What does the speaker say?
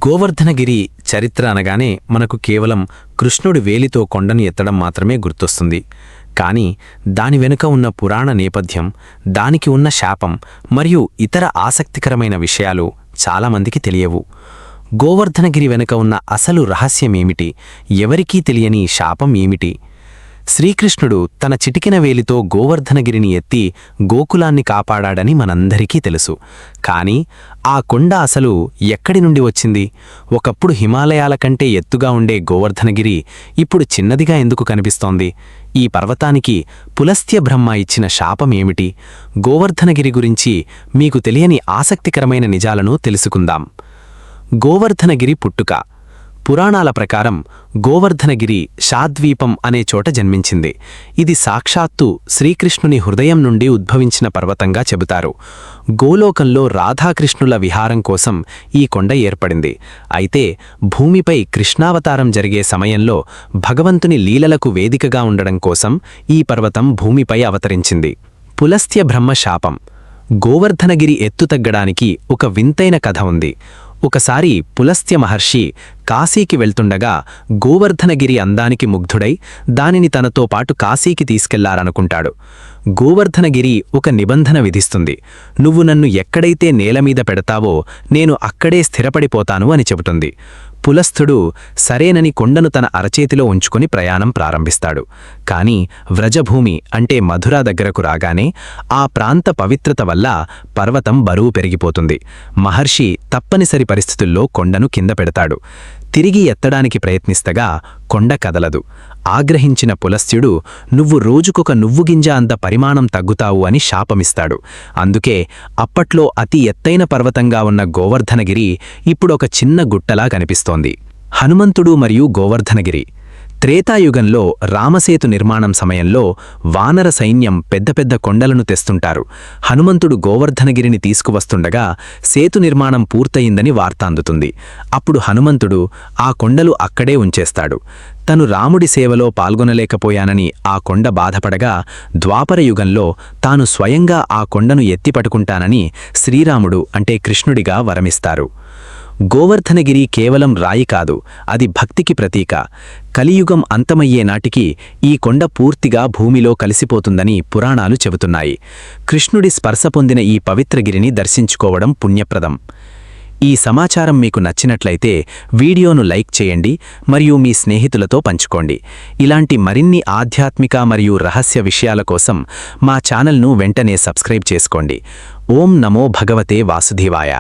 గోవర్ధనగిరి చరిత్ర అనగానే మనకు కేవలం కృష్ణుడి వేలితో కొండను ఎత్తడం మాత్రమే గుర్తొస్తుంది. కానీ దాని వెనుక ఉన్న పురాణ నేపథ్యం, దానికి ఉన్న శాపం మరియు ఇతర ఆసక్తికరమైన విషయాలు చాలామందికి తెలియవు. గోవర్ధనగిరి వెనుక ఉన్న అసలు రహస్యమేమిటి? ఎవరికీ తెలియని శాపం ఏమిటి? శ్రీకృష్ణుడు తన చిటికిన వేలితో గోవర్ధనగిరిని ఎత్తి గోకులాన్ని కాపాడాడని మనందరికీ తెలుసు. కాని ఆ కొండ అసలు ఎక్కడి నుండి వచ్చింది? ఒకప్పుడు హిమాలయాల కంటే ఎత్తుగా ఉండే గోవర్ధనగిరి ఇప్పుడు చిన్నదిగా ఎందుకు కనిపిస్తోంది? ఈ పర్వతానికి పులస్త్య బ్రహ్మ ఇచ్చిన శాపం ఏమిటి? గోవర్ధనగిరి గురించి మీకు తెలియని ఆసక్తికరమైన నిజాలను తెలుసుకుందాం. గోవర్ధనగిరి పుట్టుక. పురాణాల ప్రకారం గోవర్ధనగిరి షాద్వీపం అనే చోట జన్మించింది. ఇది సాక్షాత్తు శ్రీకృష్ణుని హృదయం నుండి ఉద్భవించిన పర్వతంగా చెబుతారు. గోలోకంలో రాధాకృష్ణుల విహారం కోసం ఈ కొండ ఏర్పడింది. అయితే భూమిపై కృష్ణావతారం జరిగే సమయంలో భగవంతుని లీలలకు వేదికగా ఉండడం కోసం ఈ పర్వతం భూమిపై అవతరించింది. పులస్త్య బ్రహ్మ శాపం. గోవర్ధనగిరి ఎత్తు తగ్గడానికి ఒక వింతైన కథ ఉంది. ఒకసారి పులస్త్య మహర్షి కాశీకి వెళ్తుండగా గోవర్ధనగిరి అందానికి ముగ్ధుడై దానిని తనతో పాటు కాశీకి తీసుకెళ్లారనుకుంటాడు. గోవర్ధనగిరి ఒక నిబంధన విధిస్తుంది. నువ్వు నన్ను ఎక్కడైతే నేలమీద పెడతావో నేను అక్కడే స్థిరపడిపోతాను అని చెబుతుంది. పులస్థుడు సరేనని కొండను తన అరచేతిలో ఉంచుకొని ప్రయాణం ప్రారంభిస్తాడు. కాని వ్రజభూమి అంటే మధుర దగ్గరకు రాగానే ఆ ప్రాంత పవిత్రత వల్ల పర్వతం బరువు పెరిగిపోతుంది. మహర్షి తప్పనిసరి పరిస్థితుల్లో కొండను కింద పెడతాడు. తిరిగి ఎత్తడానికి ప్రయత్నిస్తగా కొండ కదలదు. ఆగ్రహించిన పులస్త్యుడు నువ్వు రోజుకొక నువ్వుగింజ అంత పరిమాణం తగ్గుతావు అని శాపమిస్తాడు. అందుకే అప్పట్లో అతి ఎత్తైన పర్వతంగా ఉన్న గోవర్ధనగిరి ఇప్పుడొక చిన్న గుట్టలా కనిపిస్తోంది. హనుమంతుడు మరియు గోవర్ధనగిరి. త్రేతాయుగంలో రామసేతు నిర్మాణం సమయంలో వానర సైన్యం పెద్ద పెద్ద కొండలను తెస్తుంటారు. హనుమంతుడు గోవర్ధనగిరిని తీసుకువస్తుండగా సేతు నిర్మాణం పూర్తయిందని వార్త అందుతుంది. అప్పుడు హనుమంతుడు ఆ కొండలు అక్కడే ఉంచేస్తాడు. తను రాముడి సేవలో పాల్గొనలేకపోయానని ఆ కొండ బాధపడగా ద్వాపరయుగంలో తాను స్వయంగా ఆ కొండను ఎత్తిపట్టుకుంటానని శ్రీరాముడు అంటే కృష్ణుడిగా వరమిస్తారు. గోవర్ధనగిరి కేవలం రాయి కాదు, అది భక్తికి ప్రతీక. కలియుగం అంతమయ్యే నాటికి ఈ కొండ పూర్తిగా భూమిలో కలిసిపోతుందని పురాణాలు చెబుతున్నాయి. కృష్ణుడి స్పర్శ పొందిన ఈ పవిత్రగిరిని దర్శించుకోవడం పుణ్యప్రదం. ఈ సమాచారం మీకు నచ్చినట్లయితే వీడియోను లైక్ చేయండి మరియు మీ స్నేహితులతో పంచుకోండి. ఇలాంటి మరిన్ని ఆధ్యాత్మిక మరియు రహస్య విషయాల కోసం మా ఛానల్ను వెంటనే సబ్స్క్రైబ్ చేసుకోండి. ఓం నమో భగవతే వాసుదేవాయ.